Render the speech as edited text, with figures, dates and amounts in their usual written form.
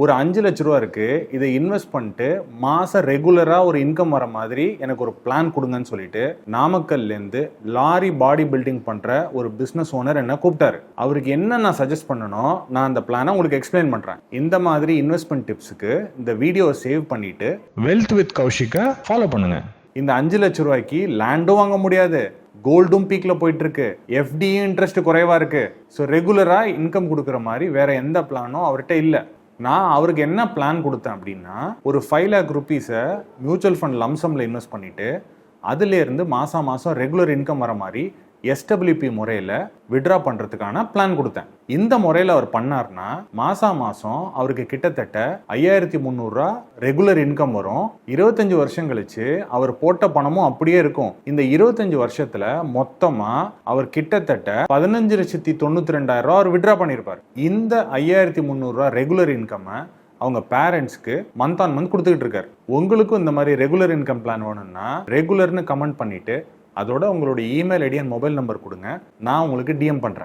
ஒரு 5 லட்ச ரூபா இருக்கு, இதை இன்வெஸ்ட் பண்ணிட்டு மாசம் ரெகுலரா ஒரு இன்கம் வர மாதிரி எனக்கு ஒரு பிளான் கொடுங்கன்னு சொல்லிட்டு நாமக்கல்ல இருந்து லாரி பாடி பில்டிங் பண்ற ஒரு பிசினஸ் ஓனர் என்ன கூப்பிட்டாரு. அவருக்கு என்ன நான் சஜஸ்ட் பண்ணணும், நான் அந்த பிளானை உங்களுக்கு எக்ஸ்பிளைன் பண்றேன். இந்த மாதிரி இன்வெஸ்ட்மெண்ட் டிப்ஸுக்கு இந்த வீடியோவை சேவ் பண்ணிட்டு வெல்த் வித் கௌஷிக்கை ஃபாலோ பண்ணுங்க. இந்த 5 லட்ச ரூபாய்க்கு லேண்டும் வாங்க முடியாது, கோல்டும் பீக்ல போயிட்டு இருக்கு, எஃப்டியும் இன்ட்ரெஸ்ட் குறைவா இருக்கு. ஸோ ரெகுலரா இன்கம் கொடுக்குற மாதிரி வேற எந்த பிளானும் அவர்கிட்ட இல்லை. நான் அவருக்கு என்ன பிளான் கொடுத்தேன் அப்படின்னா, ஒரு 5 lakh rupees-ஐ மியூச்சுவல் ஃபண்ட் லம்சம்ல இன்வெஸ்ட் பண்ணிட்டு அதுலேருந்து மாசம் மாசம் ரெகுலர் இன்கம் வர மாதிரி SWP முறையில் விட்ரா பண்ணுறதுக்கான பிளான் கொடுத்தேன். இந்த முறையில் அவர் பண்ணார்னா மாசம் மாசம் அவருக்கு கிட்டத்தட்ட 5300 ரூபா ரெகுலர் இன்கம் வரும். 25 வருஷம் கழிச்சு அவர் போட்ட பணமும் அப்படியே இருக்கும். இந்த 25 வருஷத்துல மொத்தமா அவர் கிட்டத்தட்ட 15,92,000 ரூபா அவர் விட்ரா பண்ணியிருப்பார். இந்த 5300 ரூபா ரெகுலர் இன்கம் அவங்க பேரண்ட்ஸ்க்கு மந்த் ஆன் மந்த் கொடுத்துக்கிட்டு இருக்காரு. உங்களுக்கும் இந்த மாதிரி ரெகுலர் இன்கம் பிளான் வேணும்னா ரெகுலர்னு கமெண்ட் பண்ணிட்டு அதோட உங்களுடைய email ID and mobile number கொடுங்க, நான் உங்களுக்கு DM பண்றேன்.